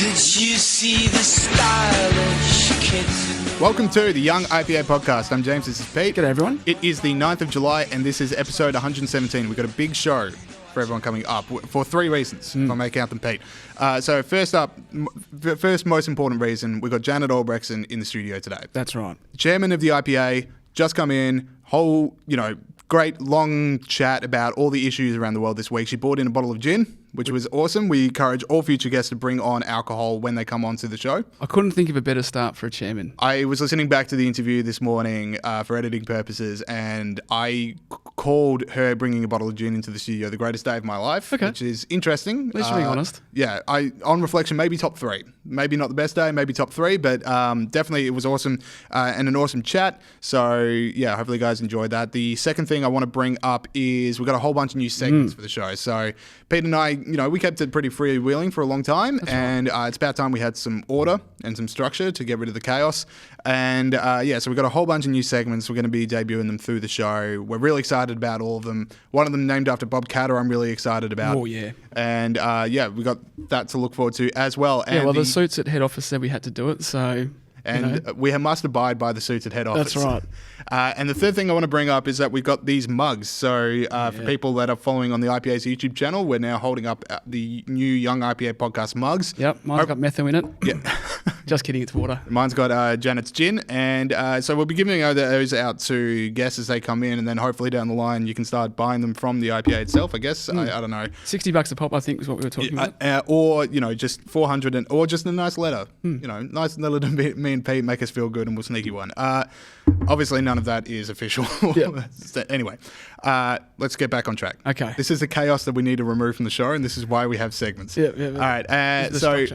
Did you see the stylish kitten? Welcome to the Young IPA podcast. I'm James, this is Pete. G'day everyone. It is the 9th of July and this is episode 117. We've got a big show for everyone coming up for three reasons, if I may count them, Pete. So first up, first most important reason, we've got Janet Albrechtsen in the studio today. That's right. Chairman of the IPA, just come in, whole, great long chat about all the issues around the world this week. She brought in a bottle of gin, which was awesome. We encourage all future guests to bring on alcohol when they come onto the show. I couldn't think of a better start for a chairman. I was listening back to the interview this morning for editing purposes, and I called her bringing a bottle of gin into the studio the greatest day of my life, which is interesting. At least you're being honest. Yeah, on reflection, maybe top three. Maybe not the best day, maybe top three, but definitely it was awesome and an awesome chat. So, yeah, hopefully you guys enjoyed that. The second thing I want to bring up is we've got a whole bunch of new segments for the show. So, Pete and I, we kept it pretty freewheeling for a long time, and it's about time we had some order and some structure to get rid of the chaos. And, so we've got a whole bunch of new segments. We're going to be debuting them through the show. We're really excited about all of them. One of them named after Bob Catter I'm really excited about. Oh, yeah. And, we got that to look forward to as well. Yeah, and the suits at head office said we had to do it, so... And we must abide by the suits at head office. That's right. And the third thing I want to bring up is that we've got these mugs. So for people that are following on the IPA's YouTube channel, we're now holding up the new Young IPA podcast mugs. Yep, mine's got methyl in it. Yeah. Just kidding, it's water. Mine's got Janet's gin. And so we'll be giving those out to guests as they come in. And then hopefully down the line, you can start buying them from the IPA itself, I guess. I don't know. $60 a pop, I think, is what we were talking about. Or, just 400 or just a nice letter. Nice letter to me and Pete, make us feel good, and we'll sneaky one. Obviously, none of that is official. Anyway, let's get back on track. Okay. This is the chaos that we need to remove from the show, and this is why we have segments. Yeah. All right. So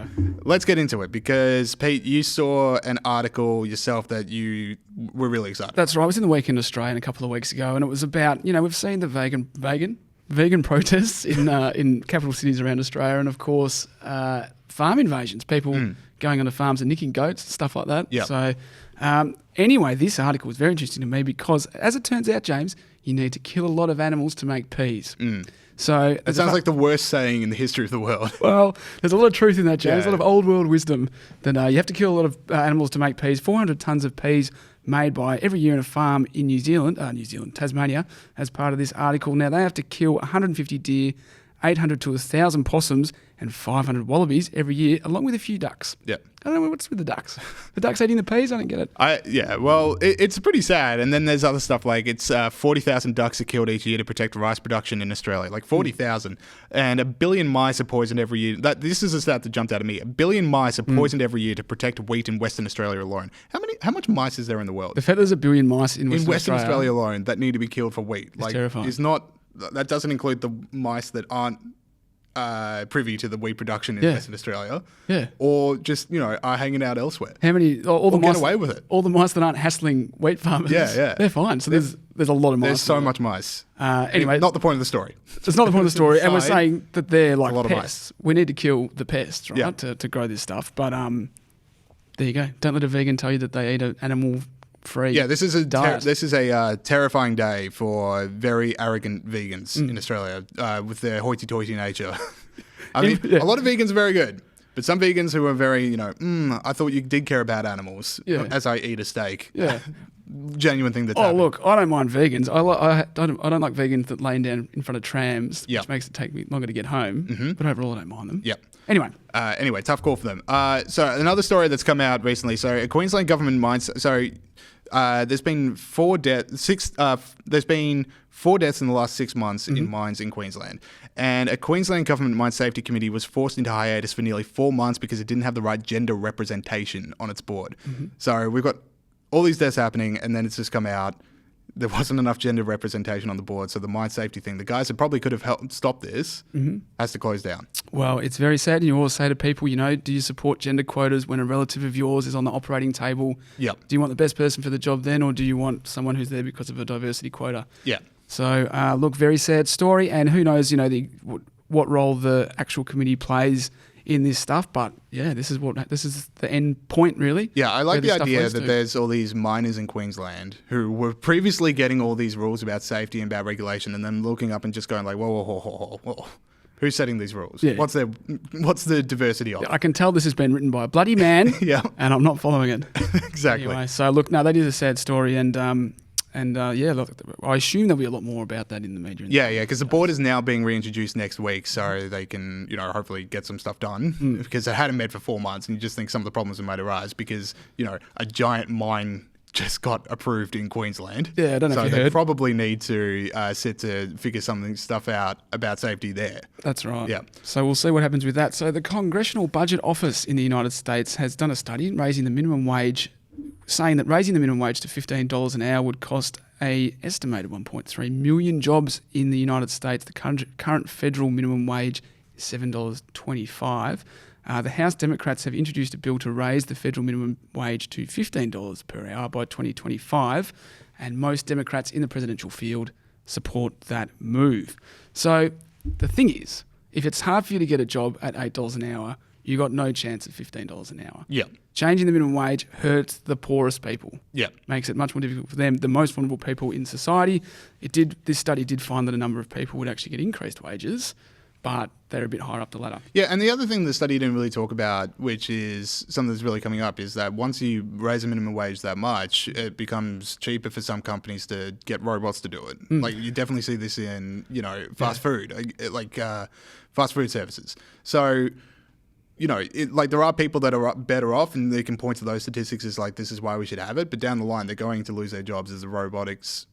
let's get into it, because, Pete, you saw an article yourself that you were really excited about. That's right. I was in the Weekend Australian a couple of weeks ago, and it was about, we've seen the vegan protests in capital cities around Australia, and, of course, farm invasions, people going onto farms and nicking goats and stuff like that. Yep. So anyway, this article was very interesting to me because, as it turns out, James, you need to kill a lot of animals to make peas. So it sounds like the worst saying in the history of the world. Well, there's a lot of truth in that, James. A lot of old world wisdom that you have to kill a lot of animals to make peas. 400 tonnes of peas made by every year in a farm in Tasmania, as part of this article. Now, they have to kill 150 deer, 800 to 1,000 possums, and 500 wallabies every year, along with a few ducks. Yeah. I don't know what's with the ducks. The ducks eating the peas? I don't get it. It's pretty sad. And then there's other stuff like it's 40,000 ducks are killed each year to protect rice production in Australia. Like 40,000. And 1 billion mice are poisoned every year. This is a stat that jumped out at me. 1 billion mice are poisoned every year to protect wheat in Western Australia alone. How much mice is there in the world? The fact there's 1 billion mice in Western Australia alone that need to be killed for wheat. It's terrifying. That doesn't include the mice that aren't privy to the wheat production in Western Australia, or just are hanging out elsewhere. How many? All the mice get away with it. All the mice that aren't hassling wheat farmers, they're fine. So there's a lot of mice. There's so much mice. Anyway, not the point of the story. It's not the point of the story, and we're saying that they're like a lot of pests. We need to kill the pests, right, to grow this stuff. But there you go. Don't let a vegan tell you that they eat an animal free. Yeah, this is a terrifying day for very arrogant vegans in Australia with their hoity-toity nature. I mean, a lot of vegans are very good, but some vegans who are very, I thought you did care about animals as I eat a steak. Yeah. Genuine thing that's happened. Look, I don't mind vegans. I don't like vegans that lay down in front of trams, which makes it take me longer to get home. But overall, I don't mind them. Yep. Anyway, tough call for them. So another story that's come out recently. So a Queensland government mines. So there's been 4 deaths. There's been 4 deaths in the last 6 months in mines in Queensland, and a Queensland government mine safety committee was forced into hiatus for nearly 4 months because it didn't have the right gender representation on its board. So we've got all these deaths happening, and then it's just come out there wasn't enough gender representation on the board. So the mine safety thing, the guys that probably could have helped stop this, has to close down. Well, it's very sad. And you always say to people, do you support gender quotas when a relative of yours is on the operating table? Yep. Do you want the best person for the job then, or do you want someone who's there because of a diversity quota? Yeah. So, look, very sad story. And who knows, what role the actual committee plays in this stuff, but this is the end point, really. Yeah, I like the idea that there's all these miners in Queensland who were previously getting all these rules about safety and about regulation, and then looking up and just going like, whoa, Who's setting these rules? Yeah. What's the diversity of it? I can tell this has been written by a bloody man, Yeah. and I'm not following it. Exactly. Anyway, so look, no, that is a sad story, and yeah, look, I assume there'll be a lot more about that in the media. Yeah, because the board is now being reintroduced next week, so they can, hopefully get some stuff done. Because they hadn't met for 4 months, and you just think some of the problems might arise because, a giant mine just got approved in Queensland. Yeah, I don't know if you So they heard. probably need to sit to figure stuff out about safety there. That's right. Yeah. So we'll see what happens with that. So the Congressional Budget Office in the United States has done a study raising the minimum wage, saying that raising the minimum wage to $15 an hour would cost a estimated 1.3 million jobs in the United States. The current federal minimum wage is $7.25. The House Democrats have introduced a bill to raise the federal minimum wage to $15 per hour by 2025, and most Democrats in the presidential field support that move. So the thing is, if it's hard for you to get a job at $8 an hour, you got no chance at $15 an hour. Yeah. Changing the minimum wage hurts the poorest people. Yeah. Makes it much more difficult for them, the most vulnerable people in society. This study did find that a number of people would actually get increased wages, but they're a bit higher up the ladder. Yeah, and the other thing the study didn't really talk about, which is something that's really coming up, is that once you raise the minimum wage that much, it becomes cheaper for some companies to get robots to do it. Like, you definitely see this in, fast food, fast food services. So, there are people that are better off, and they can point to those statistics as like, this is why we should have it. But down the line, they're going to lose their jobs as the robotics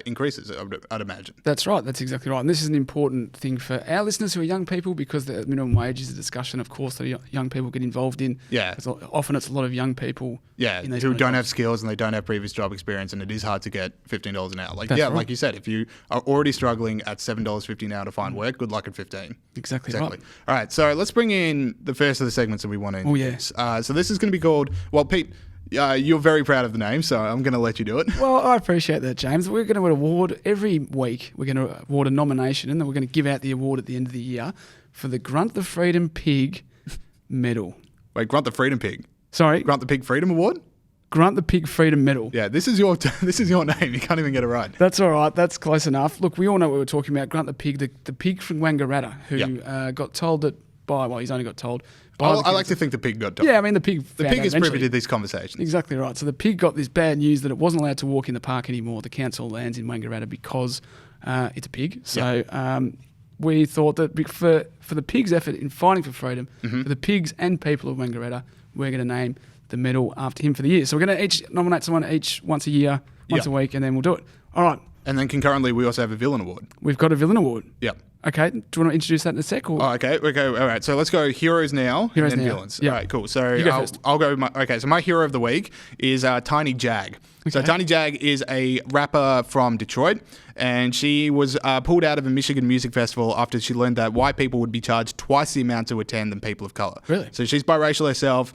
increases, I'd imagine. That's right. That's exactly right. And this is an important thing for our listeners who are young people, because the minimum wage is a discussion, of course, that young people get involved in. Yeah. Often it's a lot of young people. Yeah, who don't have skills and they don't have previous job experience, and it is hard to get $15 an hour. Like, right. Like you said, if you are already struggling at $7.50 an hour to find work, good luck at 15. Exactly. Right. All right, so let's bring in the first of the segments that we want to introduce. Oh, yeah. So this is going to be called, well, Pete, you're very proud of the name, so I'm going to let you do it. Well, I appreciate that, James. We're going to award every week. We're going to award a nomination, and then we're going to give out the award at the end of the year for the Grunt the Freedom Pig Medal. Wait, Grunt the Freedom Pig? Sorry? Grunt the Pig Freedom Award? Grunt the Pig Freedom Medal. Yeah, this is your name. You can't even get it right. That's all right. That's close enough. Look, we all know what we're talking about. Grunt the Pig, the pig from Wangaratta, who got told that he's only got told. I like to think the pig got told. Yeah, I mean, the pig is privy to these conversations. Exactly right. So the pig got this bad news that it wasn't allowed to walk in the park anymore, the council lands in Wangaratta, because it's a pig. So we thought that for the pig's effort in fighting for freedom, for the pigs and people of Wangaratta, we're going to name the medal after him for the year. So we're going to each nominate someone once a year, once a week, and then we'll do it. All right. And then concurrently, we also have a villain award. We've got a villain award. Yep. Okay, do you want to introduce that in a sec? Or? Oh, okay. All right. So let's go heroes now, and then villains. Yep. All right, cool. So you go first. I'll go. So my hero of the week is Tiny Jag. Okay. So Tiny Jag is a rapper from Detroit, and she was pulled out of a Michigan music festival after she learned that white people would be charged twice the amount to attend than people of color. Really? So she's biracial herself.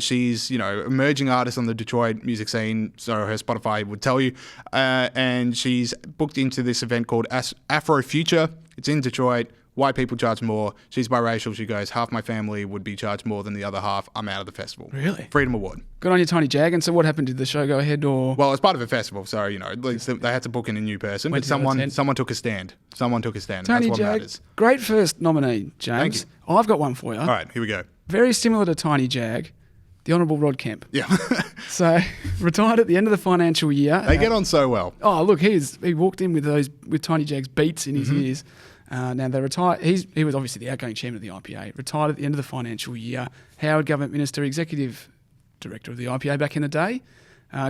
She's emerging artist on the Detroit music scene. So her Spotify would tell you, and she's booked into this event called Afro Future. It's in Detroit. White people charge more. She's biracial. She goes, half my family would be charged more than the other half. I'm out of the festival. Really? Freedom Award. Good on you, Tiny Jag. And so what happened? Did the show go ahead or? Well, it's part of a festival, so, they had to book in a new person. But someone took a stand. Someone took a stand. Tiny That's what Jag, matters. great first nominee, James. Thank you. I've got one for you. All right, here we go. Very similar to Tiny Jag, the Honourable Rod Kemp. Yeah. So, retired at the end of the financial year. They get on so well. Oh, look, he walked in with Tiny Jag's beats in his ears. Now they retired. He was obviously the outgoing chairman of the IPA. Retired at the end of the financial year. Howard Government Minister, Executive Director of the IPA back in the day.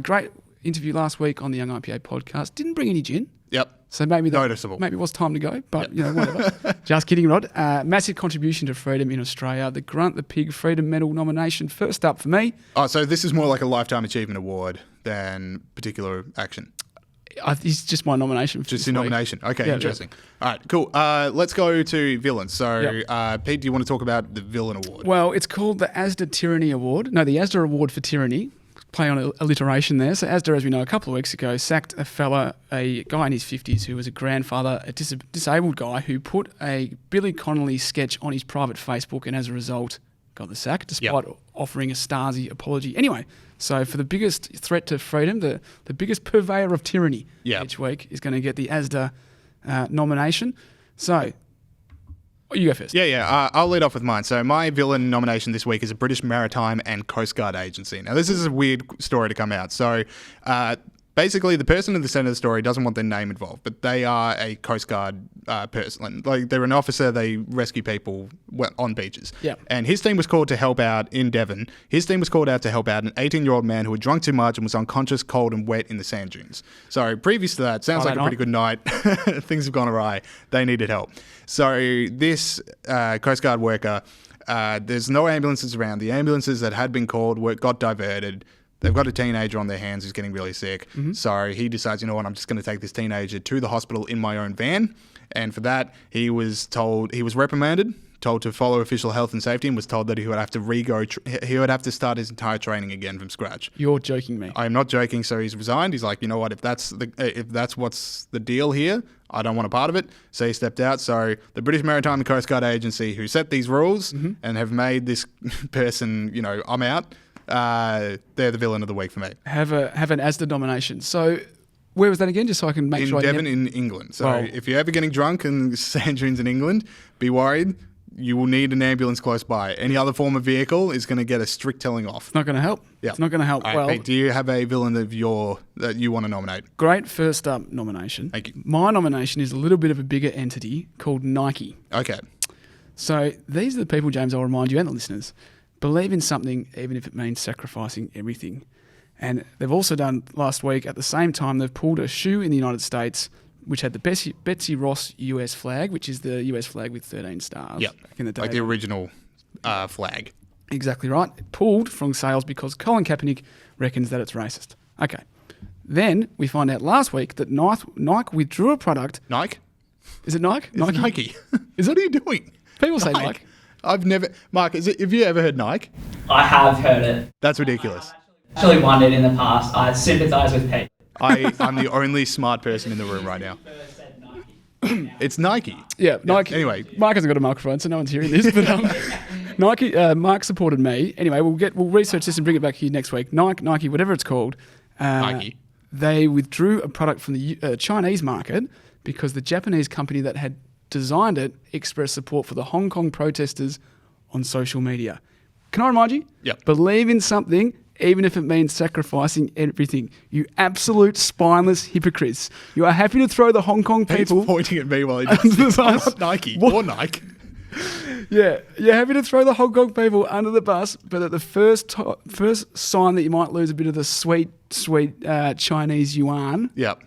Great interview last week on the Young IPA podcast. Didn't bring any gin. Yep. So maybe noticeable. Maybe it was time to go, but whatever. Just kidding, Rod. Massive contribution to freedom in Australia. The Grunt the Pig Freedom Medal nomination. First up for me. Oh, so this is more like a Lifetime Achievement Award than particular action. It's just my nomination. Just your nomination. Okay, interesting. Yeah. All right, cool. Let's go to villains. So, Pete, do you want to talk about the villain award? Well, it's called the ASDA Tyranny Award. No, the ASDA Award for Tyranny. Play on alliteration there. So ASDA, as we know, a couple of weeks ago, sacked a guy in his 50s who was a grandfather, a disabled guy who put a Billy Connolly sketch on his private Facebook, and as a result got the sack, despite offering a Stasi apology. Anyway, so for the biggest threat to freedom, the biggest purveyor of tyranny each week is going to get the ASDA nomination. So Oh, you go first. Yeah. I'll lead off with mine. So my villain nomination this week is a British Maritime and Coast Guard agency. Now, this is a weird story to come out. So basically, the person in the centre of the story doesn't want their name involved, but they are a Coast Guard person. Like, they're an officer. They rescue people on beaches. Yeah. And his team was called to help out in Devon. His team was called out to help out an 18-year-old man who had drunk too much and was unconscious, cold, and wet in the sand dunes. So previous to that, sounds like a pretty good night. Things have gone awry. They needed help. So this Coast Guard worker, there's no ambulances around. The ambulances that had been called got diverted. They've got a teenager on their hands who's getting really sick. Mm-hmm. So he decides, you know what, I'm just going to take this teenager to the hospital in my own van. And for that, he was reprimanded, told to follow official health and safety, and was told that he would have to he would have to start his entire training again from scratch. You're joking me. I'm not joking. So he's resigned. He's like, you know what, if that's what's the deal here, I don't want a part of it. So he stepped out. So the British Maritime and Coast Guard Agency, who set these rules and have made this person, you know, I'm out. They're the villain of the week for me. Have an ASDA nomination. So where was that again? Just so I can make sure. In Devon, in England. So if you're ever getting drunk in sand dunes in England, be worried. You will need an ambulance close by. Any other form of vehicle is going to get a strict telling off. It's not going to help. Yeah. It's not going to help. All right, Pete, do you have a villain that you want to nominate? Great first up nomination. Thank you. My nomination is a little bit of a bigger entity called Nike. Okay. So these are the people, James, I'll remind you and the listeners, believe in something even if it means sacrificing everything. And they've also done last week, at the same time, they've pulled a shoe in the United States which had the Betsy Ross US flag, which is the US flag with 13 stars. Yep. Back in the day. Like the original flag. Exactly right. It pulled from sales because Colin Kaepernick reckons that it's racist. Okay. Then we find out last week that Nike withdrew a product. Nike? Is it Nike? It's Nike. Is it? What are you doing? People say Nike. I've never... Mark, have you ever heard Nike? I have heard it. That's ridiculous. I actually wondered in the past. I sympathise with Pete. I'm the only smart person in the room right now. It's Nike. Yeah, Nike. Anyway. Mark hasn't got a microphone, so no one's hearing this. But Nike, Mark supported me. Anyway, we'll research this and bring it back here next week. Nike, whatever it's called. Nike. They withdrew a product from the Chinese market because the Japanese company that had designed it expressed support for the Hong Kong protesters on social media. Can I remind you? Yep. Believe in something, even if it means sacrificing everything. You absolute spineless hypocrites. You are happy to throw the Hong Kong people... He's pointing at me while he does this. I'm not Nike or Nike. Yeah, you're happy to throw the Hong Kong people under the bus, but at the first sign that you might lose a bit of the sweet Chinese yuan... Yep.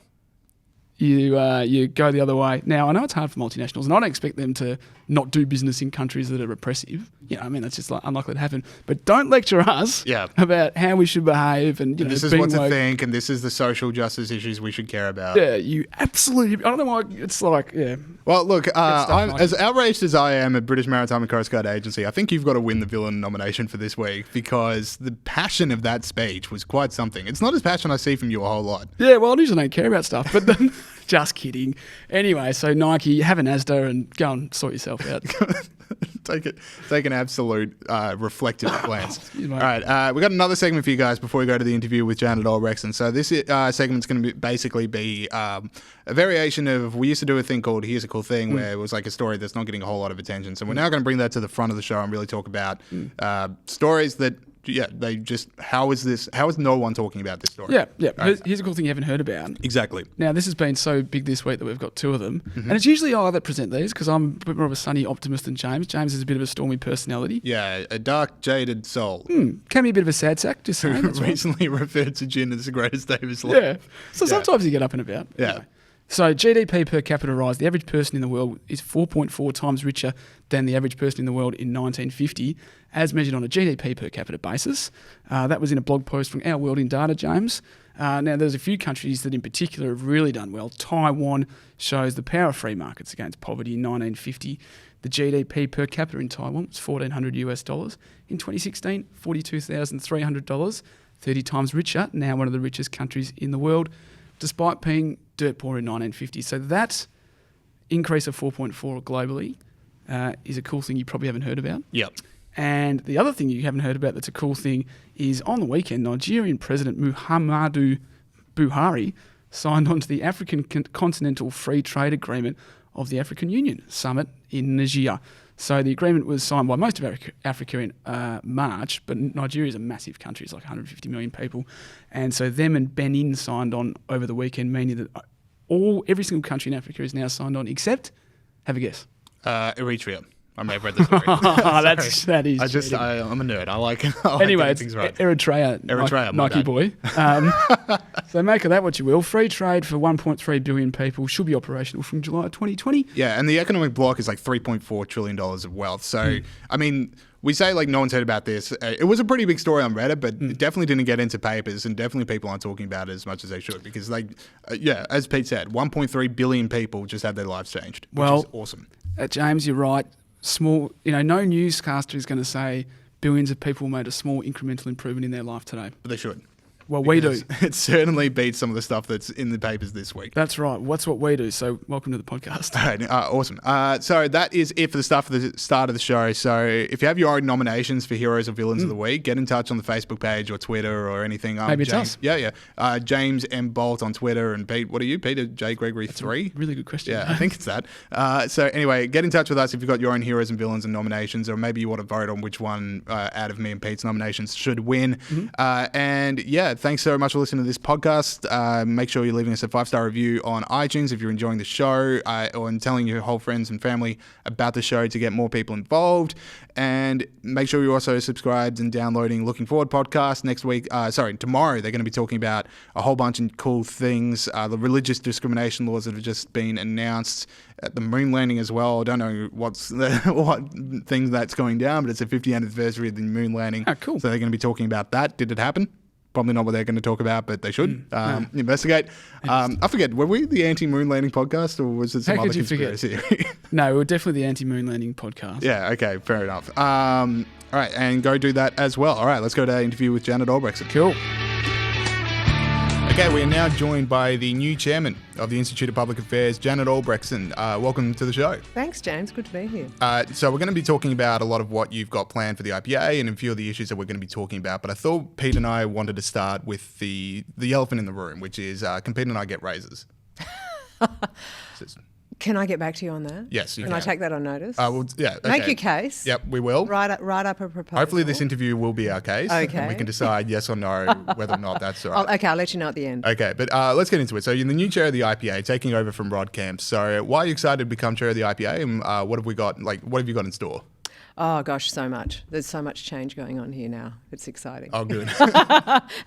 You go the other way. Now, I know it's hard for multinationals, and I don't expect them to not do business in countries that are repressive. You know, I mean, that's just unlikely to happen. But don't lecture us about how we should behave and this is what to think, and this is the social justice issues we should care about. Yeah, you absolutely... I don't know why it's like, yeah. Well, look, as outraged as I am at British Maritime and Coast Guard Agency, I think you've got to win the villain nomination for this week because the passion of that speech was quite something. It's not as passion I see from you a whole lot. Yeah, well, I usually don't care about stuff, but then... Just kidding. Anyway, so Nike, have an Asda and go and sort yourself out. Take an absolute reflective glance. All right, we got another segment for you guys before we go to the interview with Janet Albrechtsen. So this segment's going to basically be a variation of, we used to do a thing called Here's a Cool Thing, where it was like a story that's not getting a whole lot of attention. So we're now going to bring that to the front of the show and really talk about stories that... Yeah, how is no one talking about this story? Yeah. Right. Here's a cool thing you haven't heard about. Exactly. Now, this has been so big this week that we've got two of them. Mm-hmm. And it's usually I that present these because I'm a bit more of a sunny optimist than James. James is a bit of a stormy personality. Yeah, a dark, jaded soul. Can be a bit of a sad sack, just saying. Recently referred to gin as the greatest day of his life. Yeah. So sometimes you get up and about. Yeah. Anyway. So GDP per capita rise, the average person in the world is 4.4 times richer than the average person in the world in 1950, as measured on a GDP per capita basis. That was in a blog post from Our World in Data, James. Now, there's a few countries that in particular have really done well. Taiwan shows the power of free markets against poverty in 1950. The GDP per capita in Taiwan was $1,400 US. In 2016, $42,300, 30 times richer, now one of the richest countries in the world, despite being dirt poor in 1950. So that increase of 4.4 globally is a cool thing you probably haven't heard about. Yep. And the other thing you haven't heard about that's a cool thing is on the weekend, Nigerian President Muhammadu Buhari signed onto the African Continental Free Trade Agreement of the African Union Summit in Nigeria. So the agreement was signed by most of Africa in March, but Nigeria is a massive country. It's like 150 million people. And so them and Benin signed on over the weekend, meaning that every single country in Africa is now signed on, except, have a guess. Eritrea. I may have read this already. That is. I'm a nerd. I like anyway, it's things right. Eritrea, Nike boy. So make of that what you will. Free trade for 1.3 billion people should be operational from July 2020. Yeah, and the economic bloc is like $3.4 trillion of wealth. So, I mean, we say like no one's heard about this. It was a pretty big story on Reddit, but it definitely didn't get into papers, and definitely people aren't talking about it as much as they should because, as Pete said, 1.3 billion people just had their lives changed, which is awesome. James, you're right. Small, no newscaster is going to say billions of people made a small incremental improvement in their life today. But they should. Well, we do. It certainly beats some of the stuff that's in the papers this week. That's right. What's what we do. So welcome to the podcast. All right, awesome. So that is it for the stuff for the start of the show. So if you have your own nominations for Heroes or Villains of the Week, get in touch on the Facebook page or Twitter or anything. Maybe it's us. Yeah. James M. Bolt on Twitter. And Pete, what are you? Peter J. Gregory 3? Really good question. Yeah, I think it's that. So anyway, get in touch with us if you've got your own Heroes and Villains and nominations, or maybe you want to vote on which one out of me and Pete's nominations should win. And yeah, thanks so much for listening to this podcast. Make sure you're leaving us a 5-star review on iTunes if you're enjoying the show, or telling your whole friends and family about the show to get more people involved. And make sure you're also subscribed and downloading Looking Forward podcast. Tomorrow they're going to be talking about a whole bunch of cool things, the religious discrimination laws that have just been announced, at the moon landing as well. I don't know what things that's going down, but it's the 50th anniversary of the moon landing. Oh, cool. So they're going to be talking about that. Did it happen? Probably not what they're going to talk about, but they should investigate. I forget, were we the anti-moon landing podcast, or was it some other conspiracy? No, we're definitely the anti-moon landing podcast. Yeah, okay, fair enough. All right, and go do that as well. All right, let's go to our interview with Janet Albrechtsen. Cool. Okay, we are now joined by the new chairman of the Institute of Public Affairs, Janet Albrechtsen. Welcome to the show. Thanks, James. Good to be here. So we're going to be talking about a lot of what you've got planned for the IPA and a few of the issues that we're going to be talking about. But I thought Pete and I wanted to start with the elephant in the room, which is can Pete and I get raises? Can I get back to you on that? Yes, you can. I take that on notice? Okay. Make your case. Yep, we will. Write up a proposal. Hopefully this interview will be our case. Okay. And we can decide yes or no whether or not that's all right. I'll let you know at the end. Okay, but let's get into it. So you're the new chair of the IPA, taking over from Rod Kemp. So why are you excited to become chair of the IPA, and what have we got? What have you got in store? Oh gosh, so much. There's so much change going on here now. It's exciting. Oh, good.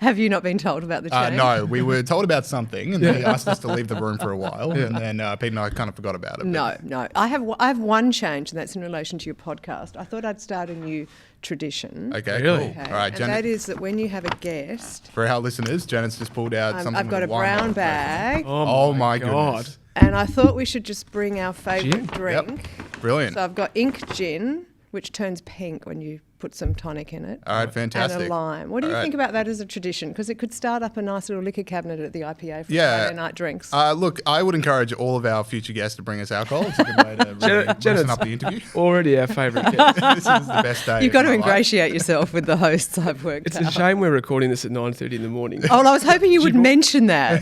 Have you not been told about the change? No, we were told about something, and they asked us to leave the room for a while, and then Pete and I kind of forgot about it. No. I have one change, and that's in relation to your podcast. I thought I'd start a new tradition. Okay, really? Cool. All right, and Janet. that is that when you have a guest, for our listeners, Janet's just pulled out something. I've got a brown bag. Oh my goodness. And I thought we should just bring our favourite drink. Yep. Brilliant. So I've got ink gin, which turns pink when you put some tonic in it. All right, fantastic. And a lime. What do you think about that as a tradition? Because it could start up a nice little liquor cabinet at the IPA for Friday night drinks. Look, I would encourage all of our future guests to bring us alcohol. It's a good way to really listen up the interview. Already our favourite guest. This is the best day. You've got to ingratiate yourself with the hosts I've worked It's out. a shame we're recording this at 9:30 in the morning. Oh, well, I was hoping you would mention that.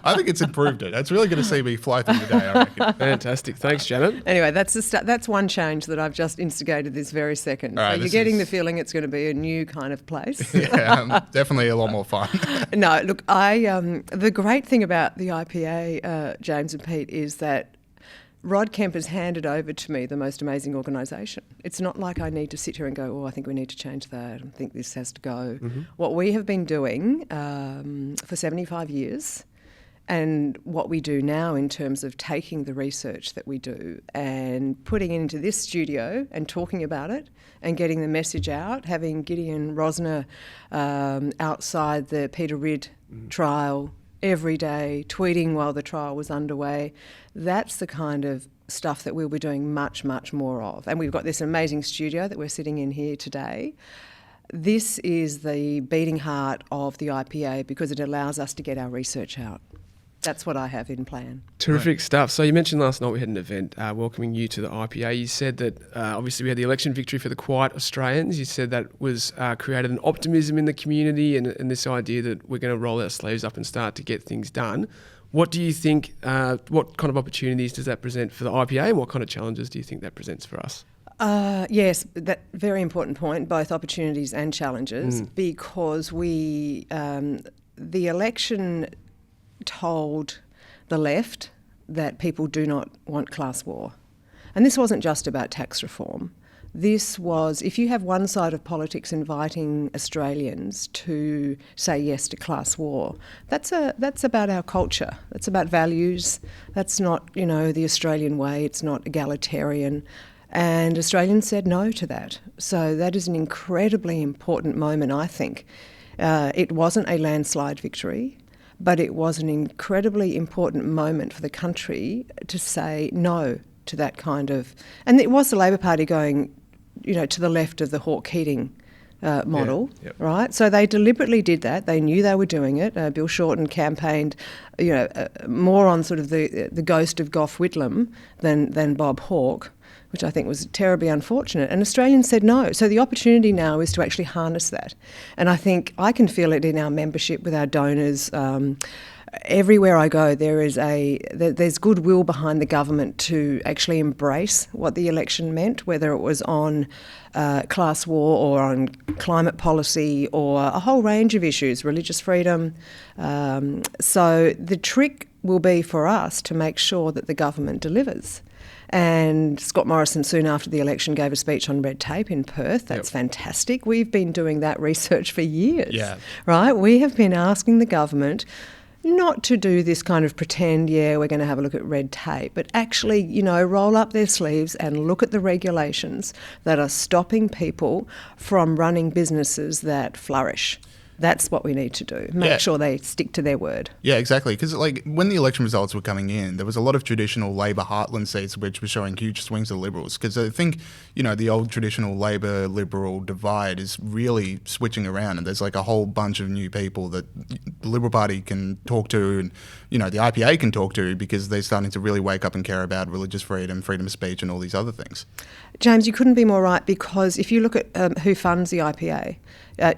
I think it's improved it. It's really going to see me fly through the day, I reckon. Fantastic. Thanks, Janet. Anyway, that's one change that I've just instigated this very second. All right, so you're getting the feeling it's going to be a new kind of place. Yeah, definitely a lot more fun. No, look, the great thing about the IPA, James and Pete, is that Rod Kemp has handed over to me the most amazing organisation. It's not like I need to sit here and go, I think we need to change that. I think this has to go. Mm-hmm. What we have been doing for 75 years, and what we do now in terms of taking the research that we do and putting it into this studio and talking about it and getting the message out, having Gideon Rosner outside the Peter Ridd trial every day, tweeting while the trial was underway, that's the kind of stuff that we'll be doing much, much more of. And we've got this amazing studio that we're sitting in here today. This is the beating heart of the IPA because it allows us to get our research out. That's what I have in plan. Terrific stuff. So you mentioned last night we had an event welcoming you to the IPA. You said that obviously we had the election victory for the quiet Australians. You said that was created an optimism in the community and this idea that we're going to roll our sleeves up and start to get things done. What do you think, what kind of opportunities does that present for the IPA, and what kind of challenges do you think that presents for us? Yes, that very important point, both opportunities and challenges, because the election told the left that people do not want class war. And this wasn't just about tax reform. This was, if you have one side of politics inviting Australians to say yes to class war, that's about our culture. That's about values. That's not, the Australian way. It's not egalitarian. And Australians said no to that. So that is an incredibly important moment, I think. It wasn't a landslide victory, but it was an incredibly important moment for the country to say no to that kind of... And it was the Labor Party going, to the left of the Hawke-Keating model, right? So they deliberately did that. They knew they were doing it. Bill Shorten campaigned, more on sort of the ghost of Gough Whitlam than Bob Hawke, which I think was terribly unfortunate. And Australians said no. So the opportunity now is to actually harness that. And I think I can feel it in our membership with our donors. Everywhere I go, there's goodwill behind the government to actually embrace what the election meant, whether it was on class war or on climate policy or a whole range of issues, religious freedom. So the trick will be for us to make sure that the government delivers. And Scott Morrison, soon after the election, gave a speech on red tape in Perth. That's fantastic. We've been doing that research for years, right? We have been asking the government not to do this kind of pretend, we're going to have a look at red tape, but actually, roll up their sleeves and look at the regulations that are stopping people from running businesses that flourish. That's what we need to do. Make sure they stick to their word. Yeah, exactly. Because when the election results were coming in, there was a lot of traditional Labor heartland seats which were showing huge swings to Liberals. Because I think, the old traditional Labor-Liberal divide is really switching around, and there's a whole bunch of new people that the Liberal Party can talk to and, the IPA can talk to, because they're starting to really wake up and care about religious freedom, freedom of speech and all these other things. James, you couldn't be more right, because if you look at who funds the IPA,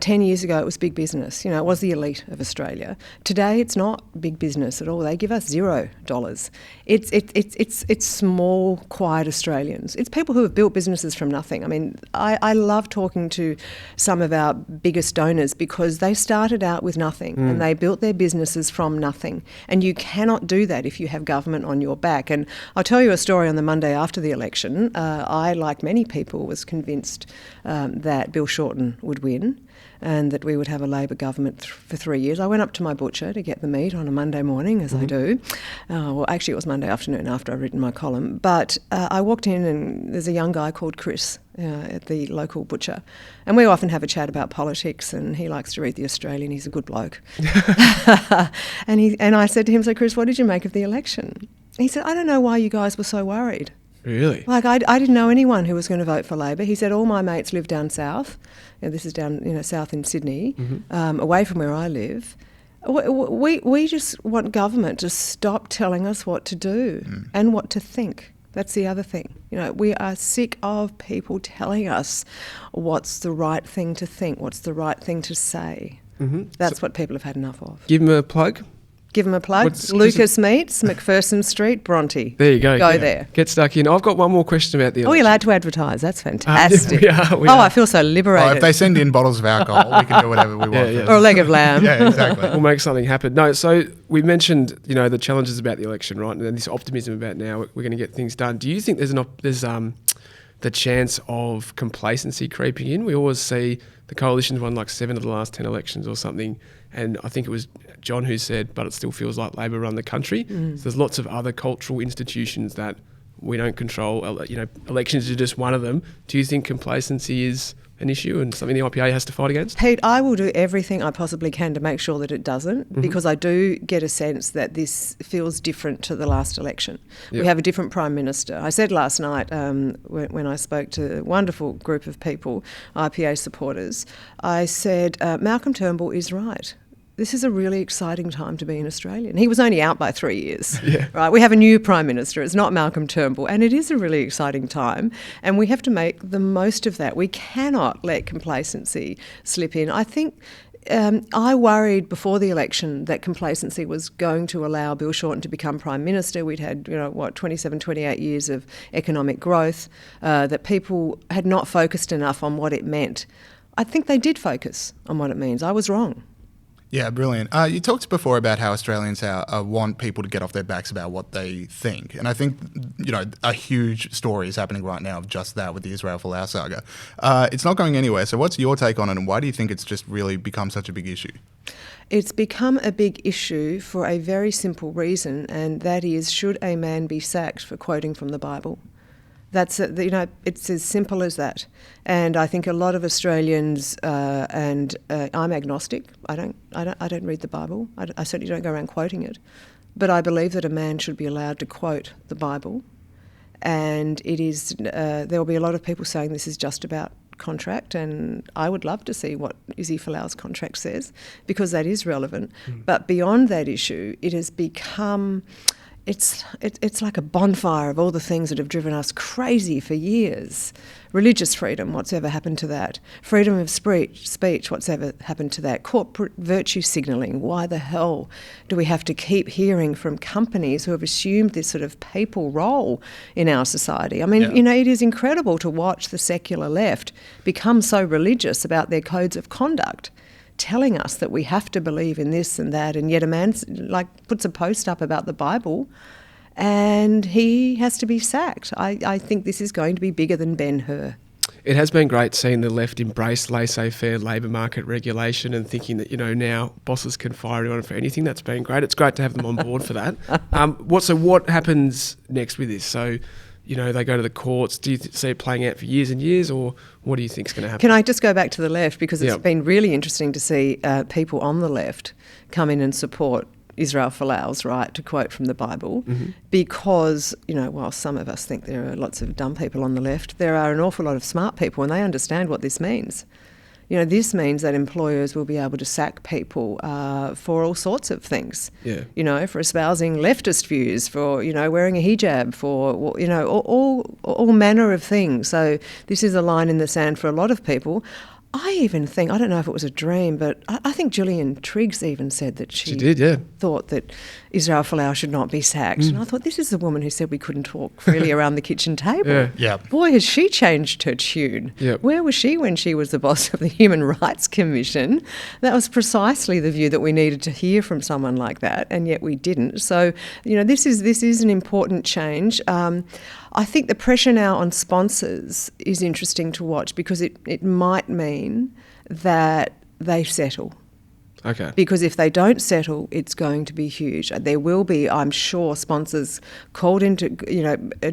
10 years ago it was big business. It was the elite of Australia. Today it's not big business at all. They give us $0. It's small, quiet Australians. It's people who have built businesses from nothing. I mean, I love talking to some of our biggest donors, because they started out with nothing and they built their businesses from nothing. And you cannot do that if you have government on your back. And I'll tell you a story on the Monday after the election. I, like many people, was convinced that Bill Shorten would win and that we would have a Labor government for 3 years. I went up to my butcher to get the meat on a Monday morning, as I do. Well, actually, it was Monday afternoon after I'd written my column. But I walked in, and there's a young guy called Chris at the local butcher. And we often have a chat about politics, and he likes to read The Australian. He's a good bloke. And I said to him, "So, Chris, what did you make of the election?" He said, "I don't know why you guys were so worried." Really? I didn't know anyone who was going to vote for Labor. He said, all my mates live down south. This is down, south in Sydney, away from where I live. We just want government to stop telling us what to do and what to think. That's the other thing. We are sick of people telling us what's the right thing to think, what's the right thing to say. That's what people have had enough of. Give them a plug. Give them a plug. Lucas Meats, McPherson Street, Bronte. There you go. Go there. Get stuck in. I've got one more question about the election. Oh, you're allowed to advertise. That's fantastic. We are. I feel so liberated. If they send in bottles of alcohol, we can do whatever we want. Or a leg of lamb. Yeah, exactly. We'll make something happen. No, so we mentioned, the challenges about the election, right? And this optimism about now we're going to get things done. Do you think there's the chance of complacency creeping in? We always see the coalition's won 7 of the last 10 elections or something. And I think it was John who said, but it still feels like Labor run the country. So there's lots of other cultural institutions that we don't control. Elections are just one of them. Do you think complacency is an issue and something the IPA has to fight against? Pete, I will do everything I possibly can to make sure that it doesn't, because I do get a sense that this feels different to the last election. We have a different Prime Minister. I said last night when I spoke to a wonderful group of people, IPA supporters, I said, Malcolm Turnbull is right. this is a really exciting time to be an Australian. He was only out by 3 years, right? We have a new Prime Minister. It's not Malcolm Turnbull. And it is a really exciting time. And we have to make the most of that. We cannot let complacency slip in. I think I worried before the election that complacency was going to allow Bill Shorten to become Prime Minister. We'd had, 27, 28 years of economic growth, that people had not focused enough on what it meant. I think they did focus on what it means. I was wrong. Yeah, brilliant. You talked before about how Australians want people to get off their backs about what they think. And I think, a huge story is happening right now of just that with the Israel Folau saga. It's not going anywhere. So what's your take on it, and why do you think it's just really become such a big issue? It's become a big issue for a very simple reason, and that is, should a man be sacked for quoting from the Bible? It's as simple as that. And I think a lot of Australians, and I'm agnostic. I don't read the Bible. I certainly don't go around quoting it. But I believe that a man should be allowed to quote the Bible. And it is. There will be a lot of people saying this is just about contract, and I would love to see what Izzy Folau's contract says, because that is relevant. But beyond that issue, it has become. It's like a bonfire of all the things that have driven us crazy for years. Religious freedom, what's ever happened to that? Freedom of speech, what's ever happened to that? Corporate virtue signalling, why the hell do we have to keep hearing from companies who have assumed this sort of papal role in our society? I mean, it is incredible to watch the secular left become so religious about their codes of conduct, telling us that we have to believe in this and that, and yet a man puts a post up about the Bible and he has to be sacked. I think this is going to be bigger than Ben-Hur. It has been great seeing the left embrace laissez-faire labour market regulation and thinking that, now bosses can fire anyone for anything. That's been great. It's great to have them on board for that. So what happens next with this? So, they go to the courts. Do you see it playing out for years and years, or what do you think is going to happen? Can I just go back to the left? Because it's been really interesting to see people on the left come in and support Israel Folau's right to quote from the Bible, because, while some of us think there are lots of dumb people on the left, there are an awful lot of smart people, and they understand what this means. This means that employers will be able to sack people for all sorts of things. Yeah. For espousing leftist views, for, wearing a hijab, for, all manner of things. So this is a line in the sand for a lot of people. I even think, I don't know if it was a dream, but I think Gillian Triggs even said that she did, thought that Israel Folau should not be sacked. And I thought, this is the woman who said we couldn't talk freely around the kitchen table. Yeah. Boy, has she changed her tune. Where was she when she was the boss of the Human Rights Commission? That was precisely the view that we needed to hear from someone like that, and yet we didn't. So, this is an important change. I think the pressure now on sponsors is interesting to watch, because it might mean that they settle. Okay. Because if they don't settle, it's going to be huge. There will be, I'm sure, sponsors called into,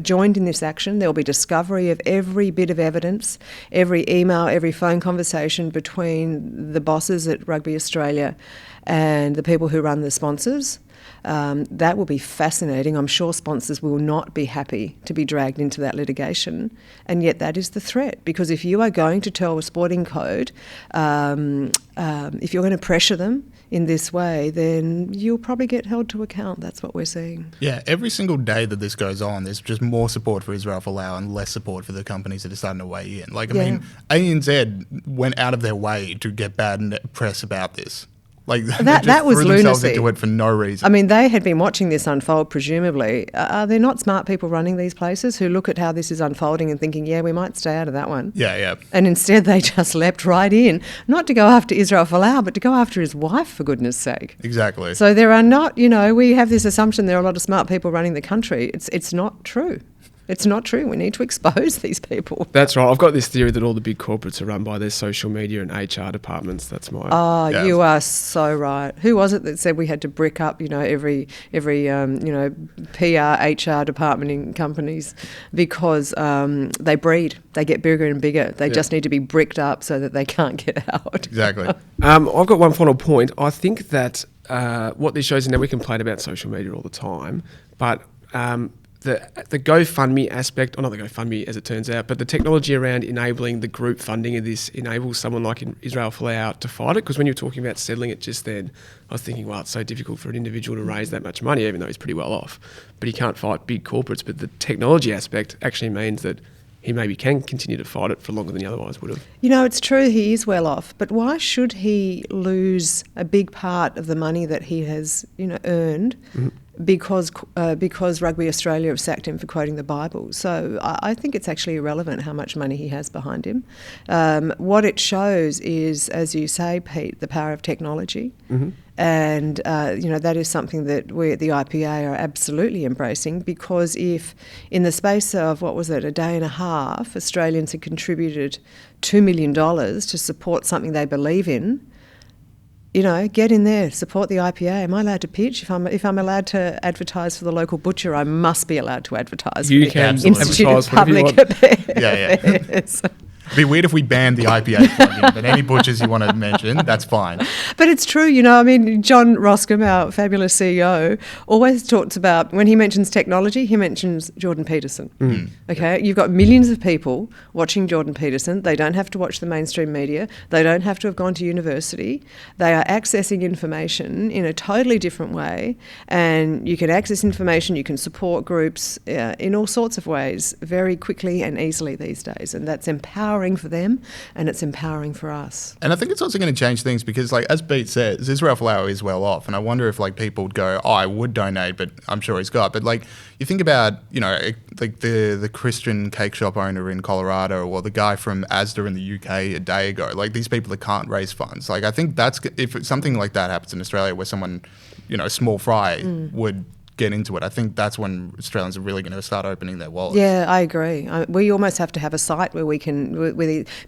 joined in this action. There will be discovery of every bit of evidence, every email, every phone conversation between the bosses at Rugby Australia and the people who run the sponsors. That will be fascinating. I'm sure sponsors will not be happy to be dragged into that litigation, and yet that is the threat. Because if you are going to tell a sporting code, if you're going to pressure them in this way, then you'll probably get held to account. That's what we're seeing. Yeah, every single day that this goes on, there's just more support for Israel Folau and less support for the companies that are starting to weigh in. I mean, ANZ went out of their way to get bad press about this. That was threw themselves lunacy. into it for no reason. I mean, they had been watching this unfold, presumably. Are there not smart people running these places who look at how this is unfolding and thinking, we might stay out of that one? Yeah. And instead they just leapt right in, not to go after Israel Folau, but to go after his wife, for goodness sake. Exactly. So there are not, we have this assumption there are a lot of smart people running the country. It's not true. It's not true. We need to expose these people. That's right. I've got this theory that all the big corporates are run by their social media and HR departments. That's my... Oh, yeah. You are so right. Who was it that said we had to brick up, every PR, HR department in companies, because they breed. They get bigger and bigger. They just need to be bricked up so that they can't get out. Exactly. I've got one final point. I think that what this shows, and now we complain about social media all the time, but... the GoFundMe aspect, or not the GoFundMe as it turns out, but the technology around enabling the group funding of this enables someone like in Israel Folau to fight it? Because when you were talking about settling it just then, I was thinking, well, it's so difficult for an individual to raise that much money, even though he's pretty well off. But he can't fight big corporates. But the technology aspect actually means that he maybe can continue to fight it for longer than he otherwise would have. You know, it's true he is well off, but why should he lose a big part of the money that he has, earned because Rugby Australia have sacked him for quoting the Bible? So I think it's actually irrelevant how much money he has behind him. What it shows is, as you say, Pete, the power of technology. And, that is something that we at the IPA are absolutely embracing, because if in the space of, a day and a half, Australians had contributed $2 million to support something they believe in, get in there, support the IPA. Am I allowed to pitch? If I'm allowed to advertise for the local butcher, I must be allowed to advertise. You can Institute of Public Affairs. It'd be weird if we banned the IPA plugin, but any butchers you want to mention, that's fine. But it's true, John Roscombe, our fabulous CEO, always talks about, when he mentions technology, he mentions Jordan Peterson. Okay, you've got millions of people watching Jordan Peterson. They don't have to watch the mainstream media. They don't have to have gone to university. They are accessing information in a totally different way, and you can access information, you can support groups in all sorts of ways very quickly and easily these days, and that's empowering for them, and it's empowering for us. And I think it's also going to change things because, as Pete says, Israel Folau is well off, and I wonder if people would go, I would donate, but I'm sure he's got. But you think about, the Christian cake shop owner in Colorado, or the guy from Asda in the UK a day ago, these people that can't raise funds. I think that's, if something like that happens in Australia where someone, small fry would get into it, I think that's when Australians are really going to start opening their wallets. Yeah, I agree. We almost have to have a site where we can,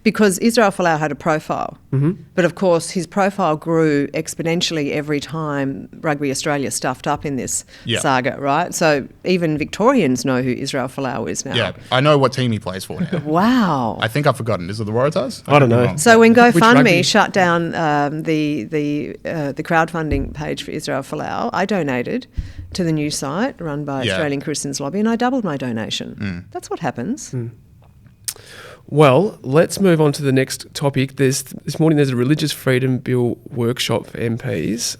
because Israel Folau had a profile, but of course his profile grew exponentially every time Rugby Australia stuffed up in this saga, right? So even Victorians know who Israel Folau is now. Yeah, I know what team he plays for now. Wow. I think I've forgotten. Is it the Waratahs? I don't know. So when GoFundMe shut down the crowdfunding page for Israel Folau, I donated to the new site run by Australian Christians Lobby, and I doubled my donation. That's what happens. Well, let's move on to the next topic. This morning there's a Religious Freedom Bill workshop for MPs.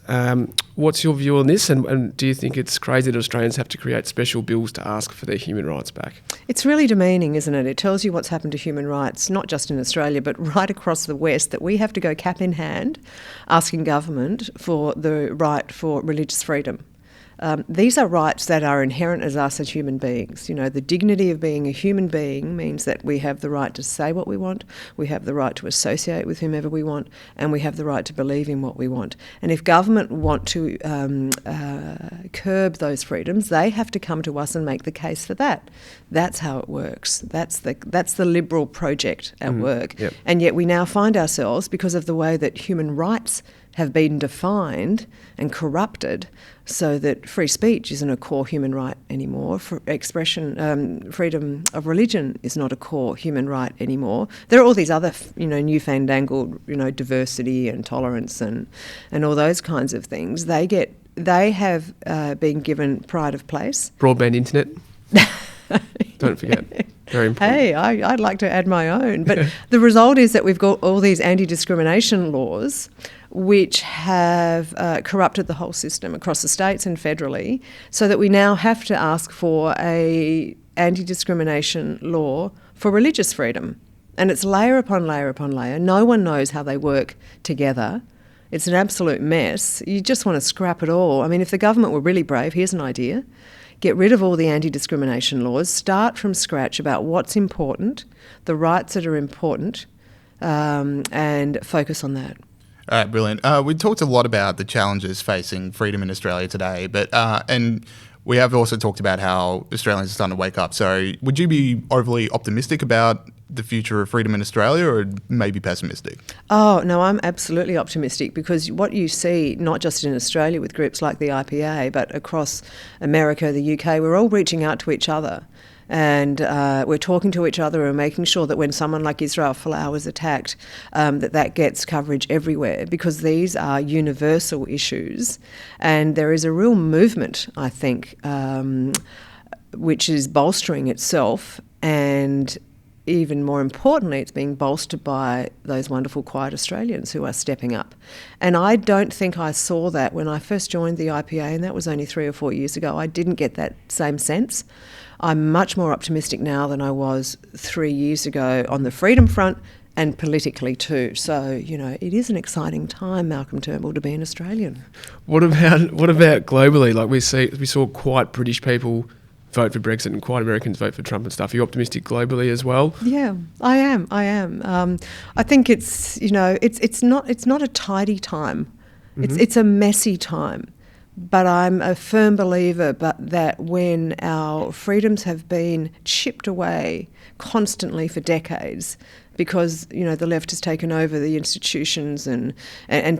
What's your view on this, and do you think it's crazy that Australians have to create special bills to ask for their human rights back? It's really demeaning, isn't it? It tells you what's happened to human rights, not just in Australia, but right across the West, that we have to go cap in hand asking government for the right for religious freedom. These are rights that are inherent as us as human beings. The dignity of being a human being means that we have the right to say what we want, we have the right to associate with whomever we want, and we have the right to believe in what we want. And if government want to curb those freedoms, they have to come to us and make the case for that. That's how it works. That's the liberal project at work. Yep. And yet we now find ourselves, because of the way that human rights have been defined and corrupted, so that free speech isn't a core human right anymore. Freedom of religion is not a core human right anymore. There are all these other, newfandangled, diversity and tolerance and all those kinds of things. They have been given pride of place. Broadband internet. Don't forget. Very important. Hey, I'd like to add my own. But the result is that we've got all these anti-discrimination laws which have corrupted the whole system across the states and federally, so that we now have to ask for a anti-discrimination law for religious freedom. And it's layer upon layer upon layer. No one knows how they work together. It's an absolute mess. You just want to scrap it all. I mean, if the government were really brave, here's an idea. Get rid of all the anti-discrimination laws, start from scratch about what's important, the rights that are important, and focus on that. All right, brilliant. We talked a lot about the challenges facing freedom in Australia today, but and we have also talked about how Australians are starting to wake up. So would you be overly optimistic about the future of freedom in Australia, or maybe pessimistic? Oh, no, I'm absolutely optimistic, because what you see, not just in Australia with groups like the IPA, but across America, the UK, we're all reaching out to each other. And we're talking to each other and making sure that when someone like Israel Folau is attacked, that gets coverage everywhere, because these are universal issues. And there is a real movement, I think, which is bolstering itself, and even more importantly, it's being bolstered by those wonderful quiet Australians who are stepping up. And I don't think I saw that when I first joined the IPA, and that was only 3 or 4 years ago. I didn't get that same sense. I'm much more optimistic now than I was 3 years ago on the freedom front and politically too. So, you know, it is an exciting time, Malcolm Turnbull, to be an Australian. What about globally? Like we saw quite British people vote for Brexit and quite Americans vote for Trump and stuff. Are you optimistic globally as well? Yeah, I am. I think it's, you know, it's not a tidy time. It's a messy time. But I'm a firm believer that when our freedoms have been chipped away constantly for decades, because, you know, the left has taken over the institutions and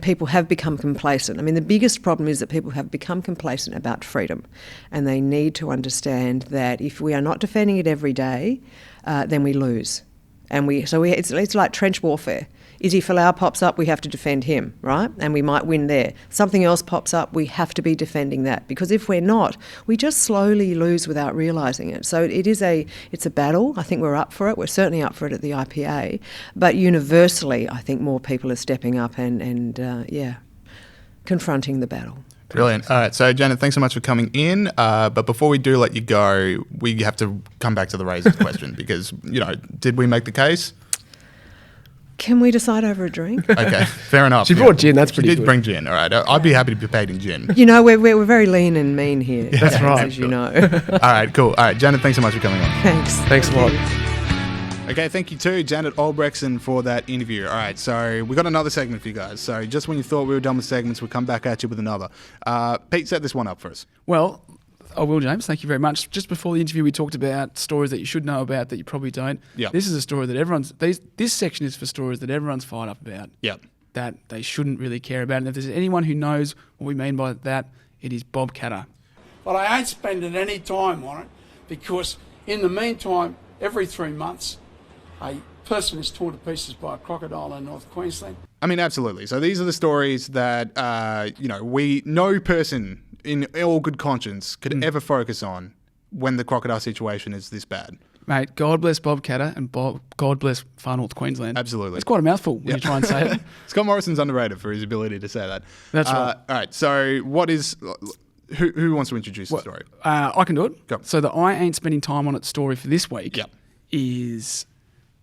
people have become complacent. I mean, the biggest problem is that people have become complacent about freedom, and they need to understand that if we are not defending it every day, then we lose. It's like trench warfare. Izzy Folau pops up, we have to defend him, right? And we might win there. Something else pops up, we have to be defending that, because if we're not, we just slowly lose without realising it. So it's a battle. I think we're up for it. We're certainly up for it at the IPA. But universally, I think more people are stepping up and confronting the battle. Brilliant. All right, so Janet, thanks so much for coming in. But before we do let you go, we have to come back to the Razors question because, you know, did we make the case? Can we decide over a drink? Okay, fair enough. She brought gin, that's pretty good. She did bring gin, all right. I'd be happy to be paid in gin. You know, we're very lean and mean here. Yeah, that's right. As you know. All right, cool. All right, Janet, thanks so much for coming on. Thanks a lot. Okay, thank you too, Janet Albrechtsen, for that interview. All right, so we got another segment for you guys. So just when you thought we were done with segments, we'll come back at you with another. Pete, set this one up for us. Well, I will, James. Thank you very much. Just before the interview, we talked about stories that you should know about that you probably don't. Yeah. This is a story that this section is for stories that everyone's fired up about. Yeah. That they shouldn't really care about. And if there's anyone who knows what we mean by that, it is Bob Catter. But I ain't spending any time on it because in the meantime, every 3 months, a person is torn to pieces by a crocodile in North Queensland. I mean, absolutely. So these are the stories that, no person in all good conscience could ever focus on when the crocodile situation is this bad. Mate, God bless Bob Catter and God bless Far North Queensland. Absolutely. It's quite a mouthful when you try and say it. Scott Morrison's underrated for his ability to say that. That's right. All right, so who wants to introduce the story? I can do it. Go. So the I Ain't Spending Time on It story for this week is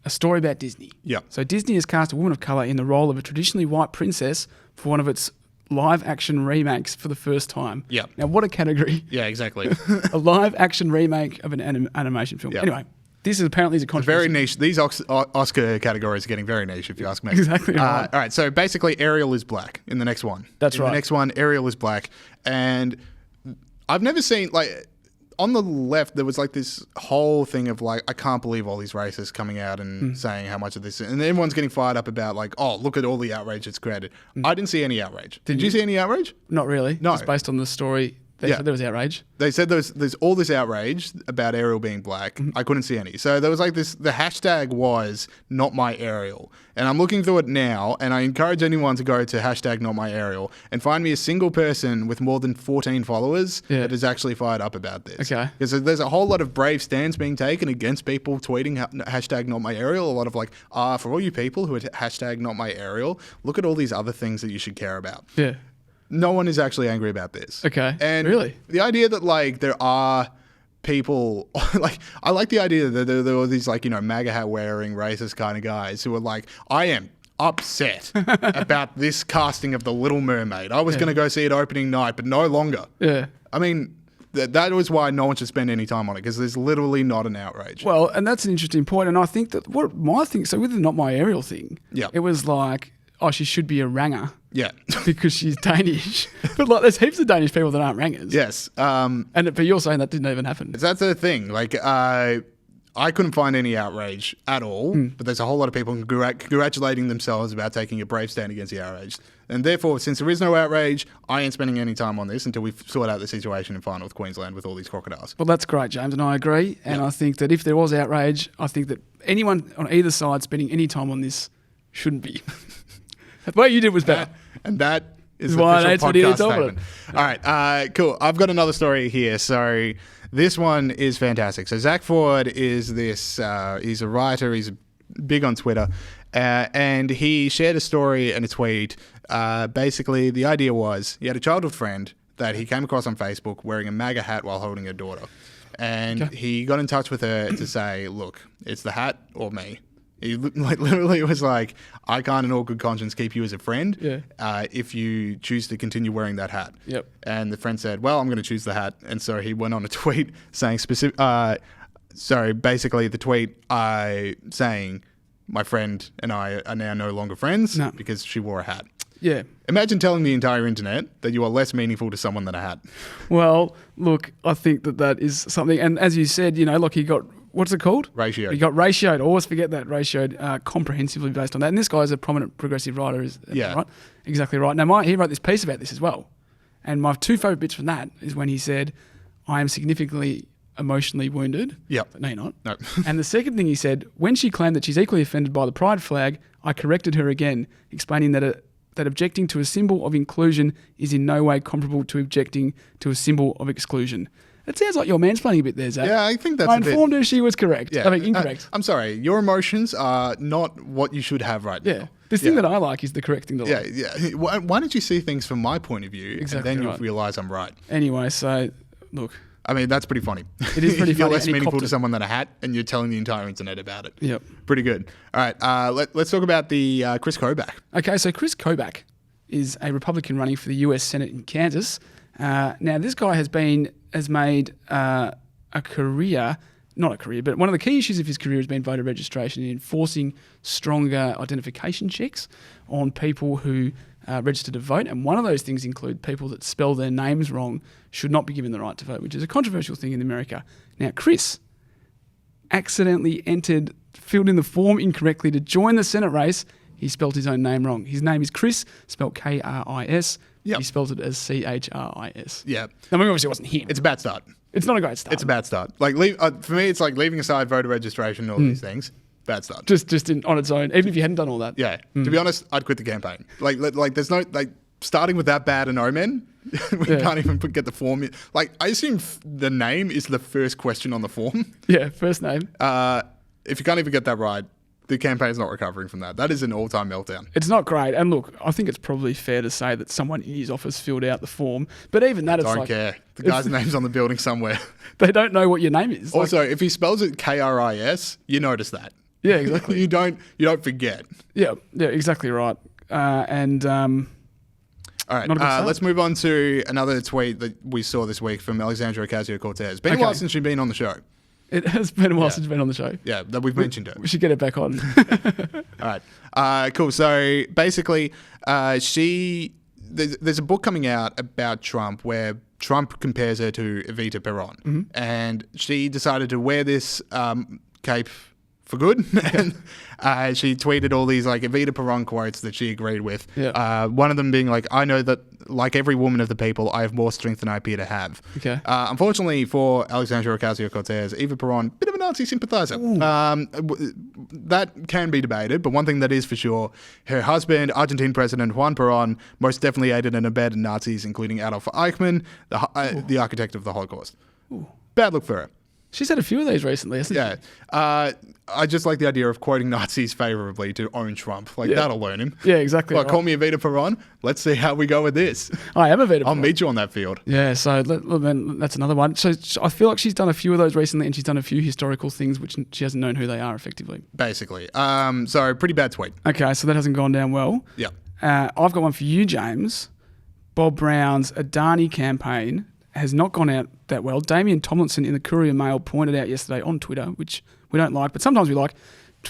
a story about Disney. Yeah. So Disney has cast a woman of colour in the role of a traditionally white princess for one of its live-action remakes for the first time. Yeah. Now, what a category. Yeah, exactly. A live-action remake of an animation film. Yeah. Anyway, this is apparently a controversy. Very niche. These Oscar categories are getting very niche, if you ask me. Exactly right. All right, so basically Ariel is black in the next one. That's right. In the next one, Ariel is black. And I've never seen, on the left, there was this whole thing of I can't believe all these racists coming out and saying how much of this, and everyone's getting fired up about oh, look at all the outrage it's created. I didn't see any outrage. Did you see any outrage? Not really. No. Just based on the story, there was outrage. They said there's all this outrage about Ariel being black. I couldn't see any. So there was the hashtag was not my Ariel. And I'm looking through it now, and I encourage anyone to go to hashtag not my Ariel and find me a single person with more than 14 followers that is actually fired up about this. Okay. Because there's a whole lot of brave stands being taken against people tweeting hashtag not my Ariel. A lot of for all you people who are hashtag not my Ariel, look at all these other things that you should care about. Yeah. No one is actually angry about this. Okay. And really? The idea that there are people I like the idea that there were these MAGA hat wearing racist kind of guys who are I am upset about this casting of The Little Mermaid. I was going to go see it opening night, but no longer. Yeah. I mean, that was why no one should spend any time on it, because there's literally not an outrage. Well, and that's an interesting point. And I think that so with the not my Ariel thing, it was she should be a ranger. Yeah. Because she's Danish. But there's heaps of Danish people that aren't rangers. Yes. But you're saying that didn't even happen. That's the thing. I couldn't find any outrage at all, but there's a whole lot of people congratulating themselves about taking a brave stand against the outrage. And therefore, since there is no outrage, I ain't spending any time on this until we sort out the situation in Far North Queensland with all these crocodiles. Well, that's great, James, and I agree. And I think that if there was outrage, I think that anyone on either side spending any time on this shouldn't be. The way you did was bad. And that Is the Why, official that's what he podcast told me. statement. All right, cool. I've got another story here. So this one is fantastic. So Zach Ford is this, he's a writer, he's big on Twitter, and he shared a story and a tweet. Basically, the idea was he had a childhood friend that he came across on Facebook wearing a MAGA hat while holding her daughter. And he got in touch with her to say, look, it's the hat or me. He literally was like, I can't in all good conscience keep you as a friend if you choose to continue wearing that hat. Yep. And the friend said, well, I'm going to choose the hat. And so he went on a tweet saying basically the tweet saying my friend and I are now no longer friends because she wore a hat. Yeah. Imagine telling the entire internet that you are less meaningful to someone than a hat. Well, look, I think that is something. And as you said, like he got, what's it called? Ratioed. He got ratioed. I always forget that. Ratioed comprehensively based on that. And this guy's a prominent progressive writer, is that right? Exactly right. Now, he wrote this piece about this as well. And my two favourite bits from that is when he said, I am significantly emotionally wounded. Yep. No, you're not. No. And the second thing he said, when she claimed that she's equally offended by the pride flag, I corrected her again, explaining that objecting to a symbol of inclusion is in no way comparable to objecting to a symbol of exclusion. It sounds like you're mansplaining a bit there, Zach. Yeah, I think that's I informed her she was correct. Yeah. Incorrect. I'm sorry. Your emotions are not what you should have right now. This thing that I like is the correct thing to like. Yeah. Why don't you see things from my point of view Exactly and then right. you'll realise I'm right? Anyway, so, look. I mean, that's pretty funny. It is pretty funny. You're less and he meaningful copped to it. someone than a hat, and you're telling the entire internet about it. Yep. Pretty good. All right, let's talk about the Chris Kobach. Okay, so Chris Kobach is a Republican running for the US Senate in Kansas. Now, this guy has made a career, not a career, but one of the key issues of his career has been voter registration and enforcing stronger identification checks on people who register to vote. And one of those things include people that spell their names wrong should not be given the right to vote, which is a controversial thing in America. Now, Chris accidentally filled in the form incorrectly to join the Senate race. He spelled his own name wrong. His name is Chris, spelled K-R-I-S. Yep. He spelled it as C-H-R-I-S. Yeah. I mean, obviously it wasn't him. It's a bad start. It's not a great start. It's a bad start. Like for me, it's like leaving aside voter registration and all these things. Bad start. Just on its own, even if you hadn't done all that. Yeah. To be honest, I'd quit the campaign. Like there's no starting with that bad an omen. We can't even get the form. Like I assume the name is the first question on the form. Yeah, first name. If you can't even get that right, the campaign's not recovering from that. That is an all-time meltdown. It's not great. And look, I think it's probably fair to say that someone in his office filled out the form. But even that, it's Don't like... care. The guy's name's on the building somewhere. They don't know what your name is. Also, if he spells it K-R-I-S, you notice that. Yeah, exactly. You don't forget. Yeah, exactly right. All right, let's move on to another tweet that we saw this week from Alexandria Ocasio-Cortez. Been a while since she's been on the show. It has been a while since you've been on the show. Yeah, that we've mentioned it. We should get it back on. All right, cool. So basically, there's a book coming out about Trump where Trump compares her to Evita Peron, and she decided to wear this cape for good. And she tweeted all these like Evita Peron quotes that she agreed with. Yeah. One of them being like, I know that like every woman of the people, I have more strength than I appear to have. Okay. Unfortunately for Alexandria Ocasio-Cortez, Eva Peron, bit of a Nazi sympathizer. That can be debated, but one thing that is for sure, her husband, Argentine President Juan Perón, most definitely aided and abetted Nazis, including Adolf Eichmann, the architect of the Holocaust. Bad look for her. She's had a few of these recently, hasn't she? Yeah. I just like the idea of quoting Nazis favorably to own Trump. Like, that'll learn him. Yeah, exactly. Well, call me Evita Peron. Let's see how we go with this. I am Evita Peron. I'll meet you on that field. Yeah, so that's another one. So I feel like she's done a few of those recently, and she's done a few historical things which she hasn't known who they are effectively. Basically. So, pretty bad tweet. Okay, so that hasn't gone down well. Yeah. I've got one for you, James. Bob Brown's Adani campaign has not gone out that well. Damien Tomlinson in the Courier Mail pointed out yesterday on Twitter, which we don't like, but sometimes we like,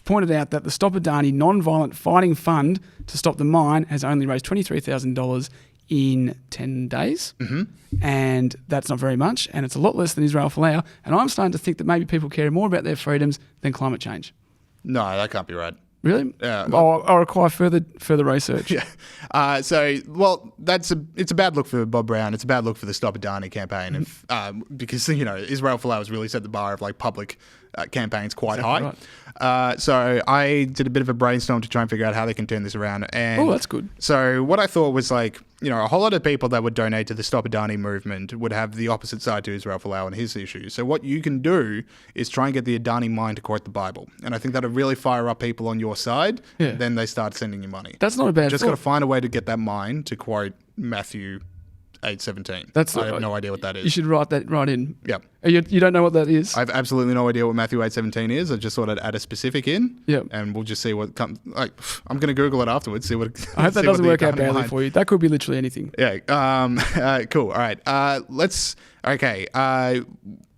pointed out that the Stop Adani Non-Violent Fighting Fund to stop the mine has only raised $23,000 in 10 days. Mm-hmm. And that's not very much, and it's a lot less than Israel Folau. And I'm starting to think that maybe people care more about their freedoms than climate change. No, that can't be right. Really? Yeah. I'll require further research. Yeah. It's a bad look for Bob Brown. It's a bad look for the Stop Adani campaign, because Israel Folau has really set the bar of like public campaigns quite high. Right. So I did a bit of a brainstorm to try and figure out how they can turn this around. And that's good. So what I thought was like, a whole lot of people that would donate to the Stop Adani movement would have the opposite side to Israel Folau and his issues. So what you can do is try and get the Adani mind to quote the Bible. And I think that'll really fire up people on your side. Yeah. Then they start sending you money. That's not a bad Just thought. got to find a way to get that mind to quote Matthew 8:17. I have no idea what that is. You should write that right in. Yep. You don't know what that is? I have absolutely no idea what Matthew 8:17 is. I just thought I'd add a specific in. Yep. And we'll just see what comes. Like, I'm going to Google it afterwards. See what. I hope that doesn't work out badly for you. That could be literally anything. Yeah. Cool. All right.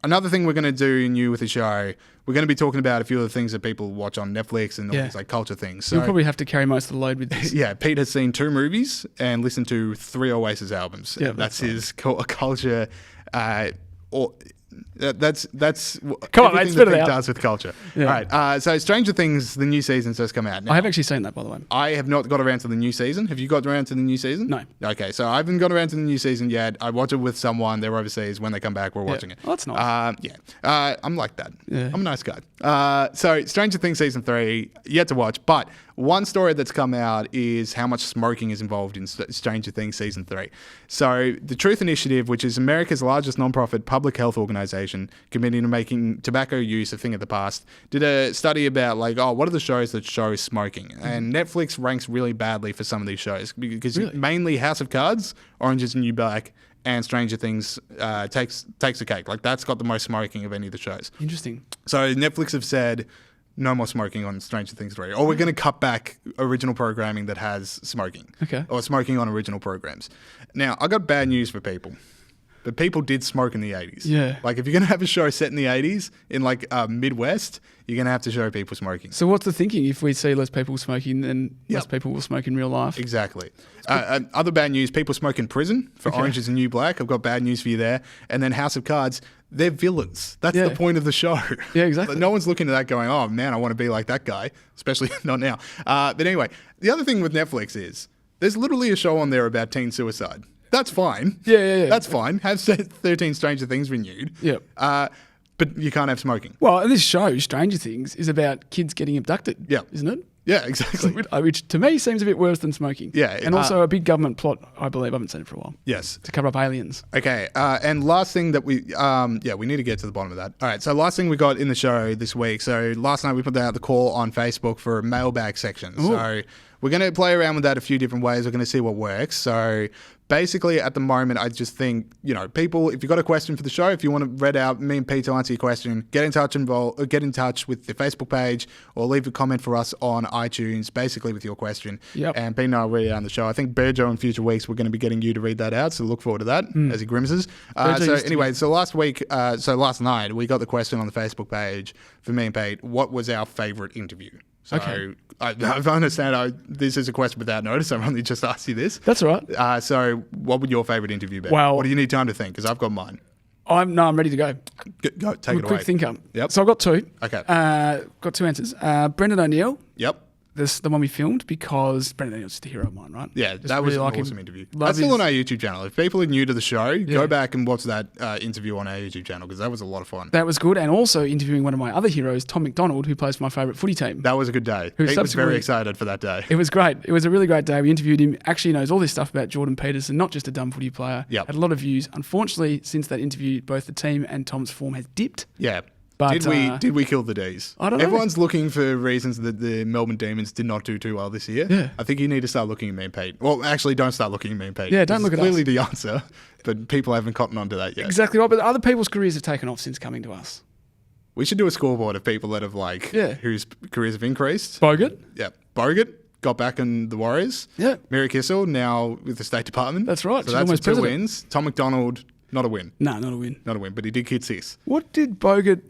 Another thing we're going to do new with the show. We're going to be talking about a few of the things that people watch on Netflix and all these like culture things. So you'll probably have to carry most of the load with this. yeah, Pete has seen 2 movies and listened to 3 Oasis albums. Yeah, that's his culture. That's Come on, mate, everything spit that it Pete out. does with culture. Yeah. All right. So Stranger Things, the new season's just come out now. I have actually seen that, by the way. I have not got around to the new season. Have you got around to the new season? No. Okay, so I haven't got around to the new season yet. I watch it with someone. They're overseas. When they come back, we're watching it. Oh, that's nice. I'm like that. Yeah. I'm a nice guy. So Stranger Things season 3, yet to watch. But one story that's come out is how much smoking is involved in Stranger Things season 3. So the Truth Initiative, which is America's largest nonprofit public health organization committed to making tobacco use a thing of the past, did a study about what are the shows that show smoking? And Netflix ranks really badly for some of these shows because mainly House of Cards, Orange is the New Black, and Stranger Things takes the cake. Like, that's got the most smoking of any of the shows. Interesting. So Netflix have said no more smoking on Stranger Things 3. Or we're going to cut back original programming that has smoking. Okay. Or smoking on original programs. Now, I got bad news for people. But people did smoke in the 80s. Yeah. Like, if you're going to have a show set in the 80s in, Midwest, you're going to have to show people smoking. So what's the thinking? If we see less people smoking, then less people will smoke in real life? Exactly. Other bad news, people smoke in prison for Orange is the New Black. I've got bad news for you there. And then House of Cards, they're villains. That's the point of the show. Yeah, exactly. No one's looking at that going, oh, man, I want to be like that guy. Especially not now. But anyway, the other thing with Netflix is there's literally a show on there about teen suicide. That's fine. Yeah. That's fine. Have 13 Stranger Things renewed. Yep. But you can't have smoking. Well, this show, Stranger Things, is about kids getting abducted. Yeah. Isn't it? Yeah, exactly. Which to me seems a bit worse than smoking. Yeah. And also a big government plot, I believe. I haven't seen it for a while. Yes. To cover up aliens. Okay. And last thing that we need to get to the bottom of that. All right. So last thing we got in the show this week. So last night we put out the call on Facebook for a mailbag section. Ooh. So we're going to play around with that a few different ways. We're going to see what works. So basically, at the moment, I just think, people, if you've got a question for the show, if you want to read out me and Pete to answer your question, get in touch with the Facebook page or leave a comment for us on iTunes, basically with your question. Yep. And Pete and I will read it out on the show. I think Berjo in future weeks, we're going to be getting you to read that out. So look forward to that as he grimaces. So last night, we got the question on the Facebook page for me and Pete. What was our favourite interview? So Okay. I understand this is a question without notice. I've only just asked you this. That's all right. So what would your favourite interview be? Well, what do you need time to think? Because I've got mine. I'm ready to go. Go, take it away. Quick thinker. Yep. So I've got 2. Okay. Got 2 answers. Brendan O'Neill. Yep. The one we filmed, because Brendan O'Neill's just a hero of mine, right? Yeah, Just that was really an like him. awesome interview. Love That's still his- on our YouTube channel. If people are new to the show, go back and watch that interview on our YouTube channel because that was a lot of fun. That was good. And also interviewing one of my other heroes, Tom McDonald, who plays for my favourite footy team. That was a good day. Who Pete was subsequently- very excited for that day. It was great. It was a really great day. We interviewed him. Actually knows all this stuff about Jordan Peterson, not just a dumb footy player. Yep. Had a lot of views. Unfortunately, since that interview, both the team and Tom's form has dipped. Yeah. But, did we kill the D's? I don't know. Everyone's looking for reasons that the Melbourne Demons did not do too well this year. Yeah. I think you need to start looking at me and Pete. Well, actually, don't start looking at me and Pete. Yeah, don't This look is at us. clearly the answer, but people haven't cottoned onto that yet. Exactly right. But other people's careers have taken off since coming to us. We should do a scoreboard of people that have whose careers have increased. Bogut? Yeah. Bogut got back in the Warriors. Yeah. Mary Kissel now with the State Department. That's right. So She's that's almost 2 president. wins. Tom McDonald, not a win. No, not a win. Not a win, but he did kid 6. What did Bogut...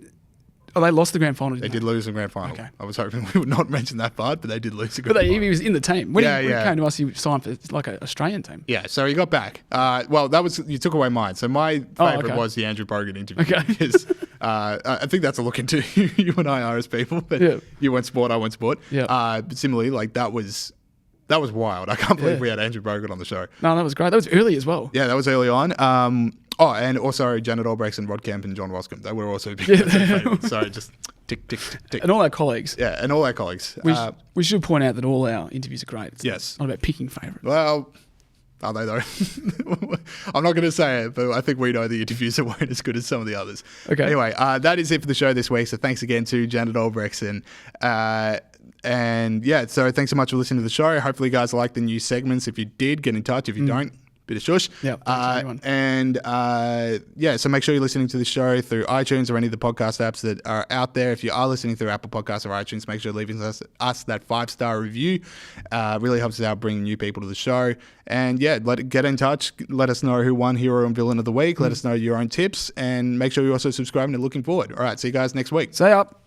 Oh, they lost the grand final, They didn't did lose the grand final. Okay. I was hoping we would not mention that part, but they did lose the But grand final. he was in the team. When he Yeah. came to us, he signed for like an Australian team. Yeah, so he got back. You took away mine. So my favourite okay. was the Andrew Bogut interview. Okay. Because I think that's a look into you and I are as people. But Yeah. you went sport, I went sport. Yeah. But similarly, that was wild. I can't believe we had Andrew Bogut on the show. No, that was great. That was early as well. Yeah, that was early on. And also Janet Albrechtsen, Rod Kemp, and John Roscombe. They were also big favourites. So just tick, tick, tick, tick. And all our colleagues. Yeah, and all our colleagues. We should point out that all our interviews are great. It's Yes. not about picking favourites. Well, Are they though? I'm not going to say it, but I think we know the interviews that weren't as good as some of the others. Okay. Anyway, that is it for the show this week. So thanks again to Janet Albrechtsen. And yeah, so thanks so much for listening to the show. Hopefully you guys like the new segments. If you did, get in touch. If you don't, bit of shush. Yeah, so make sure you're listening to the show through iTunes or any of the podcast apps that are out there. If you are listening through Apple Podcasts or iTunes, make sure you're leaving us that 5-star review. Really helps us out bringing new people to the show. And yeah, get in touch. Let us know who won Hero and Villain of the Week. Let us know your own tips, and make sure you're also subscribing and looking forward. All right, see you guys next week. Say up.